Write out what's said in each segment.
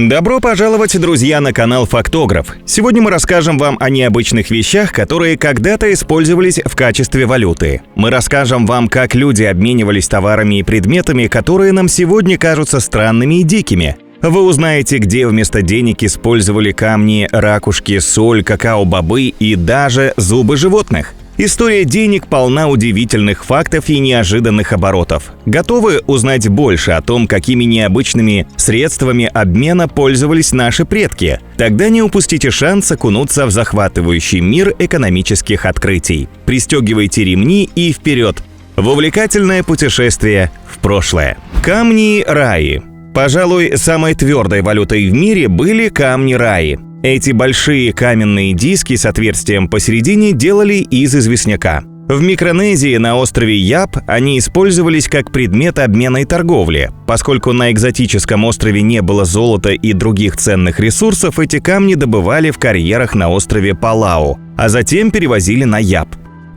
Добро пожаловать, друзья, на канал Фактограф. Сегодня мы расскажем вам о необычных вещах, которые когда-то использовались в качестве валюты. Мы расскажем вам, как люди обменивались товарами и предметами, которые нам сегодня кажутся странными и дикими. Вы узнаете, где вместо денег использовали камни, ракушки, соль, какао-бобы и даже зубы животных. История денег полна удивительных фактов и неожиданных оборотов. Готовы узнать больше о том, какими необычными средствами обмена пользовались наши предки? Тогда не упустите шанс окунуться в захватывающий мир экономических открытий. Пристегивайте ремни и вперед! В увлекательное путешествие в прошлое. Камни Раи. Пожалуй, самой твердой валютой в мире были камни Раи. Эти большие каменные диски с отверстием посередине делали из известняка. В Микронезии на острове Яб они использовались как предмет обмена и торговли. Поскольку на экзотическом острове не было золота и других ценных ресурсов, эти камни добывали в карьерах на острове Палау, а затем перевозили на Яб.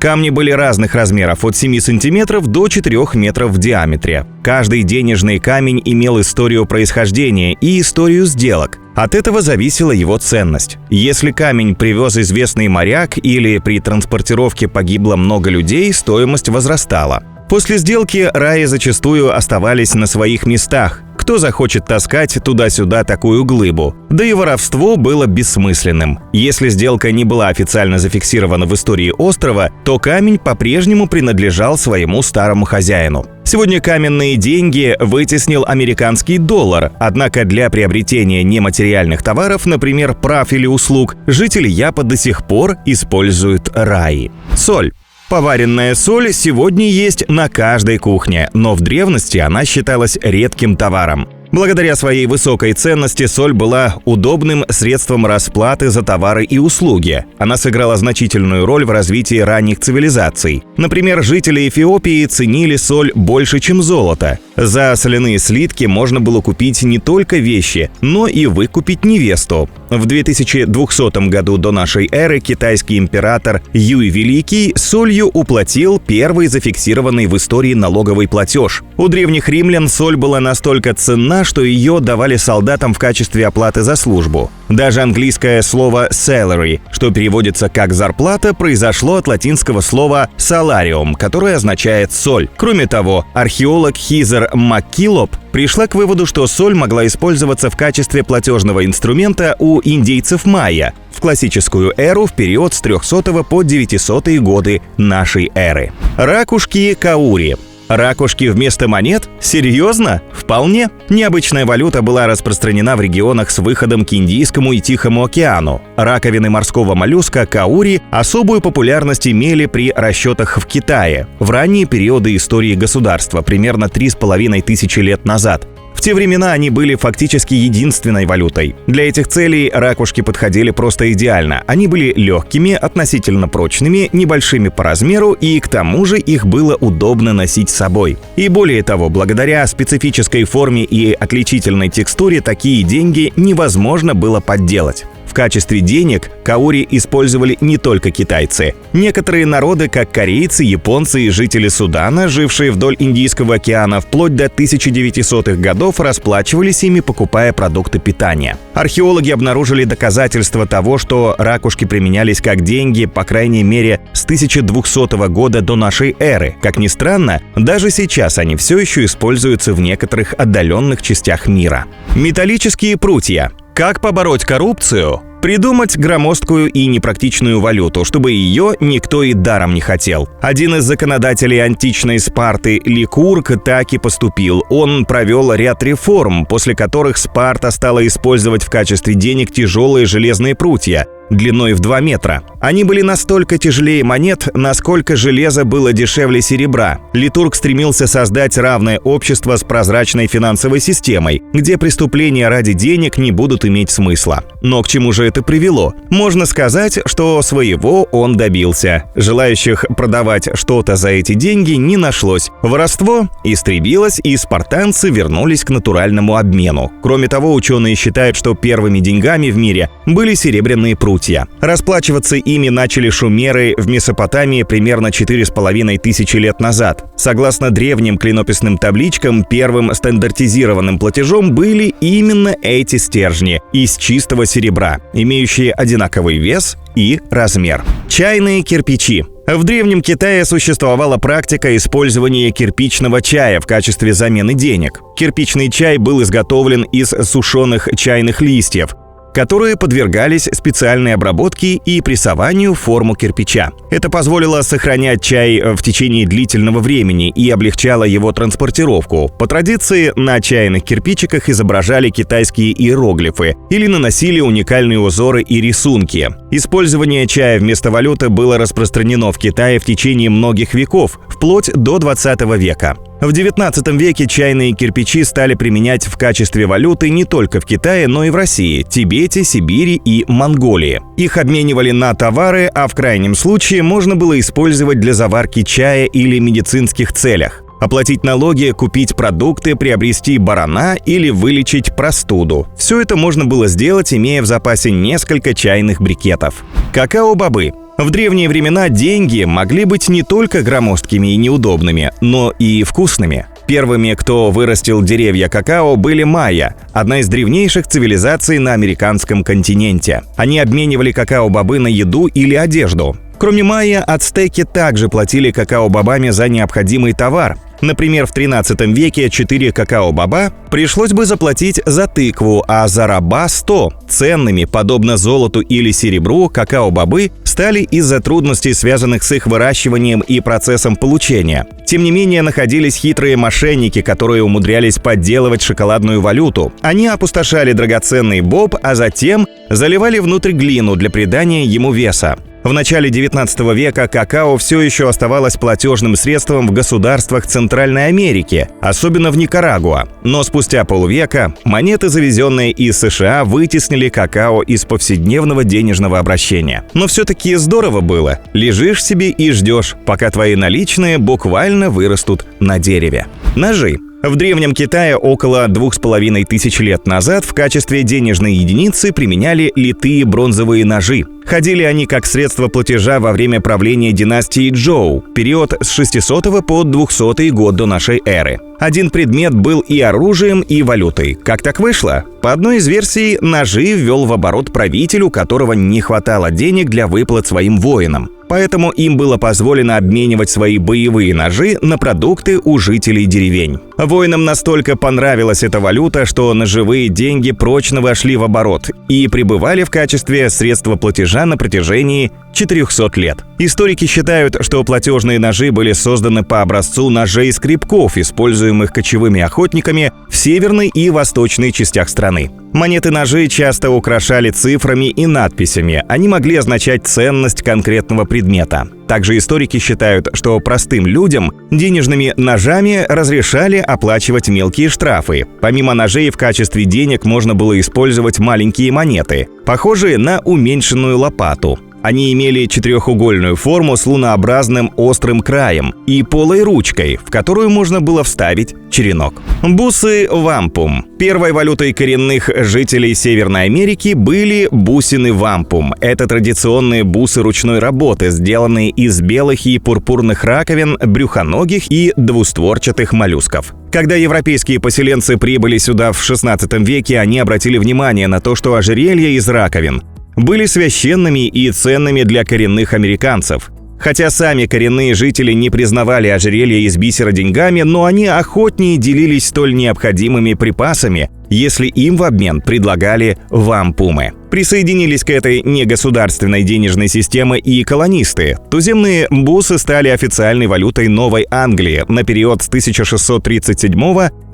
Камни были разных размеров, от 7 сантиметров до 4 метров в диаметре. Каждый денежный камень имел историю происхождения и историю сделок. От этого зависела его ценность. Если камень привез известный моряк или при транспортировке погибло много людей, стоимость возрастала. После сделки раи зачастую оставались на своих местах. Кто захочет таскать туда-сюда такую глыбу? Да и воровство было бессмысленным. Если сделка не была официально зафиксирована в истории острова, то камень по-прежнему принадлежал своему старому хозяину. Сегодня каменные деньги вытеснил американский доллар, однако для приобретения нематериальных товаров, например, прав или услуг, жители Япа до сих пор используют раи. Соль. Поваренная соль сегодня есть на каждой кухне, но в древности она считалась редким товаром. Благодаря своей высокой ценности соль была удобным средством расплаты за товары и услуги. Она сыграла значительную роль в развитии ранних цивилизаций. Например, жители Эфиопии ценили соль больше, чем золото. За соляные слитки можно было купить не только вещи, но и выкупить невесту. В 2200 году до нашей эры китайский император Юй Великий солью уплатил первый зафиксированный в истории налоговый платеж. У древних римлян соль была настолько ценна, что ее давали солдатам в качестве оплаты за службу. Даже английское слово salary, что переводится как «зарплата», произошло от латинского слова salarium, которое означает «соль». Кроме того, археолог Хизер Маккилоп пришла к выводу, что соль могла использоваться в качестве платежного инструмента у индейцев майя в классическую эру в период с 300 по 900 годы нашей эры. Ракушки каури. Ракушки вместо монет? Серьезно? Вполне. Необычная валюта была распространена в регионах с выходом к Индийскому и Тихому океану. Раковины морского моллюска каури особую популярность имели при расчетах в Китае в ранние периоды истории государства, примерно 3500 лет назад. В те времена они были фактически единственной валютой. Для этих целей ракушки подходили просто идеально. Они были легкими, относительно прочными, небольшими по размеру, и к тому же их было удобно носить с собой. И более того, благодаря специфической форме и отличительной текстуре такие деньги невозможно было подделать. В качестве денег каури использовали не только китайцы. Некоторые народы, как корейцы, японцы и жители Судана, жившие вдоль Индийского океана, вплоть до 1900-х годов расплачивались ими, покупая продукты питания. Археологи обнаружили доказательства того, что ракушки применялись как деньги, по крайней мере, с 1200 года до нашей эры. Как ни странно, даже сейчас они все еще используются в некоторых отдаленных частях мира. Металлические прутья. Как побороть коррупцию? Придумать громоздкую и непрактичную валюту, чтобы ее никто и даром не хотел. Один из законодателей античной Спарты, Ликург, так и поступил. Он провел ряд реформ, после которых Спарта стала использовать в качестве денег тяжелые железные прутья длиной в 2 метра. Они были настолько тяжелее монет, насколько железо было дешевле серебра. Литург стремился создать равное общество с прозрачной финансовой системой, где преступления ради денег не будут иметь смысла. Но к чему же это привело? Можно сказать, что своего он добился. Желающих продавать что-то за эти деньги не нашлось. Воровство истребилось, и спартанцы вернулись к натуральному обмену. Кроме того, ученые считают, что первыми деньгами в мире были серебряные прутья. прутья. Расплачиваться ими начали шумеры в Месопотамии примерно 4500 лет назад. Согласно древним клинописным табличкам, первым стандартизированным платежом были именно эти стержни из чистого серебра, имеющие одинаковый вес и размер. Чайные кирпичи. В Древнем Китае существовала практика использования кирпичного чая в качестве замены денег. Кирпичный чай был изготовлен из сушеных чайных листьев, которые подвергались специальной обработке и прессованию в форму кирпича. Это позволило сохранять чай в течение длительного времени и облегчало его транспортировку. По традиции, на чайных кирпичиках изображали китайские иероглифы или наносили уникальные узоры и рисунки. Использование чая вместо валюты было распространено в Китае в течение многих веков, вплоть до 20 века. В XIX веке чайные кирпичи стали применять в качестве валюты не только в Китае, но и в России, Тибете, Сибири и Монголии. Их обменивали на товары, а в крайнем случае можно было использовать для заварки чая или медицинских целях. Оплатить налоги, купить продукты, приобрести барана или вылечить простуду. Все это можно было сделать, имея в запасе несколько чайных брикетов. Какао-бобы. В древние времена деньги могли быть не только громоздкими и неудобными, но и вкусными. Первыми, кто вырастил деревья какао, были майя, одна из древнейших цивилизаций на американском континенте. Они обменивали какао-бобы на еду или одежду. Кроме майя, ацтеки также платили какао-бобами за необходимый товар. Например, в 13 веке 4 какао-боба пришлось бы заплатить за тыкву, а за раба 100. Ценными, подобно золоту или серебру, какао-бобы стали из-за трудностей, связанных с их выращиванием и процессом получения. Тем не менее, находились хитрые мошенники, которые умудрялись подделывать шоколадную валюту. Они опустошали драгоценный боб, а затем заливали внутрь глину для придания ему веса. В начале 19 века какао все еще оставалось платежным средством в государствах Центральной Америки, особенно в Никарагуа. Но спустя полвека монеты, завезенные из США, вытеснили какао из повседневного денежного обращения. Но все-таки здорово было. Лежишь себе и ждешь, пока твои наличные буквально вырастут на дереве. Ножи. В Древнем Китае около 2500 лет назад в качестве денежной единицы применяли литые бронзовые ножи. Ходили они как средство платежа во время правления династии Чжоу, период с 600 по 200 год до нашей эры. Один предмет был и оружием, и валютой. Как так вышло? По одной из версий, ножи ввел в оборот правитель, у которого не хватало денег для выплат своим воинам. Поэтому им было позволено обменивать свои боевые ножи на продукты у жителей деревень. Воинам настолько понравилась эта валюта, что ножевые деньги прочно вошли в оборот и пребывали в качестве средства платежа на протяжении 400 лет. Историки считают, что платежные ножи были созданы по образцу ножей-скребков, используемых кочевыми охотниками в северной и восточной частях страны. Монеты-ножи часто украшали цифрами и надписями, они могли означать ценность конкретного предмета. Также историки считают, что простым людям денежными ножами разрешали оплачивать мелкие штрафы. Помимо ножей в качестве денег можно было использовать маленькие монеты, похожие на уменьшенную лопату. Они имели четырехугольную форму с лунообразным острым краем и полой ручкой, в которую можно было вставить черенок. Бусы вампум. Первой валютой коренных жителей Северной Америки были бусины вампум. Это традиционные бусы ручной работы, сделанные из белых и пурпурных раковин, брюхоногих и двустворчатых моллюсков. Когда европейские поселенцы прибыли сюда в XVI веке, они обратили внимание на то, что ожерелья из раковин были священными и ценными для коренных американцев. Хотя сами коренные жители не признавали ожерелья из бисера деньгами, но они охотнее делились столь необходимыми припасами, если им в обмен предлагали вампумы. Присоединились к этой негосударственной денежной системе и колонисты. Туземные бусы стали официальной валютой Новой Англии на период с 1637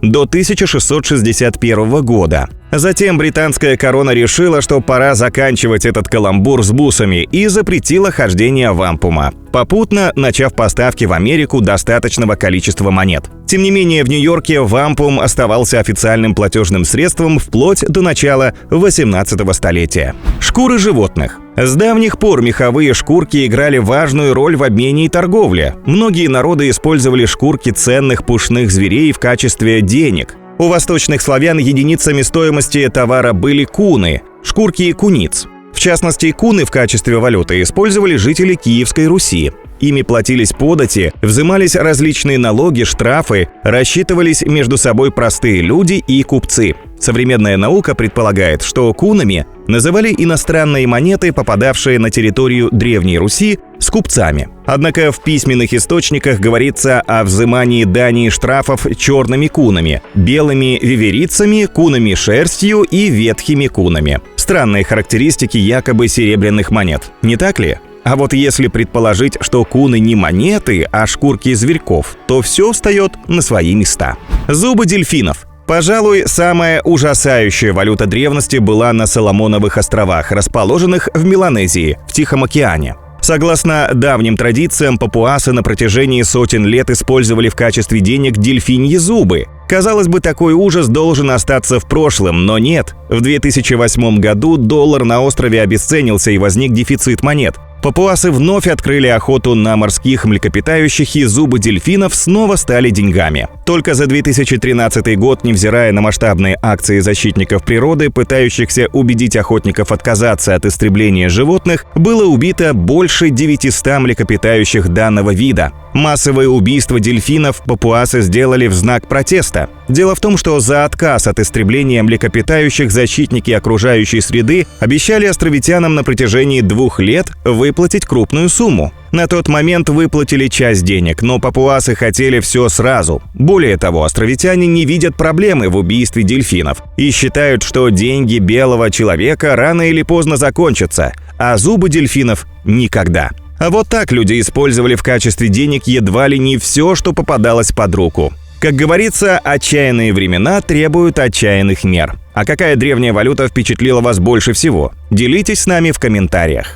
до 1661 года. Затем британская корона решила, что пора заканчивать этот каламбур с бусами и запретила хождение вампума, попутно начав поставки в Америку достаточного количества монет. Тем не менее, в Нью-Йорке вампум оставался официальным платежным средством вплоть до начала 18 столетия. Шкуры животных. С давних пор меховые шкурки играли важную роль в обмене и торговле. Многие народы использовали шкурки ценных пушных зверей в качестве денег. У восточных славян единицами стоимости товара были куны – шкурки куниц. В частности, куны в качестве валюты использовали жители Киевской Руси. Ими платились подати, взимались различные налоги, штрафы, рассчитывались между собой простые люди и купцы. Современная наука предполагает, что кунами называли иностранные монеты, попадавшие на территорию Древней Руси, с купцами. Однако в письменных источниках говорится о взимании дани и штрафов черными кунами, белыми виверицами, кунами шерстью и ветхими кунами. Странные характеристики якобы серебряных монет, не так ли? А вот если предположить, что куны не монеты, а шкурки зверьков, то все встает на свои места. Зубы дельфинов. Пожалуй, самая ужасающая валюта древности была на Соломоновых островах, расположенных в Меланезии, в Тихом океане. Согласно давним традициям, папуасы на протяжении сотен лет использовали в качестве денег дельфиньи зубы. Казалось бы, такой ужас должен остаться в прошлом, но нет. В 2008 году доллар на острове обесценился и возник дефицит монет. Папуасы вновь открыли охоту на морских млекопитающих, и зубы дельфинов снова стали деньгами. Только за 2013 год, невзирая на масштабные акции защитников природы, пытающихся убедить охотников отказаться от истребления животных, было убито больше 900 млекопитающих данного вида. Массовые убийства дельфинов папуасы сделали в знак протеста. Дело в том, что за отказ от истребления млекопитающих защитники окружающей среды обещали островитянам на протяжении 2 лет выплатить крупную сумму. На тот момент выплатили часть денег, но папуасы хотели все сразу. Более того, островитяне не видят проблемы в убийстве дельфинов и считают, что деньги белого человека рано или поздно закончатся, а зубы дельфинов – никогда. А вот так люди использовали в качестве денег едва ли не все, что попадалось под руку. Как говорится, отчаянные времена требуют отчаянных мер. А какая древняя валюта впечатлила вас больше всего? Делитесь с нами в комментариях.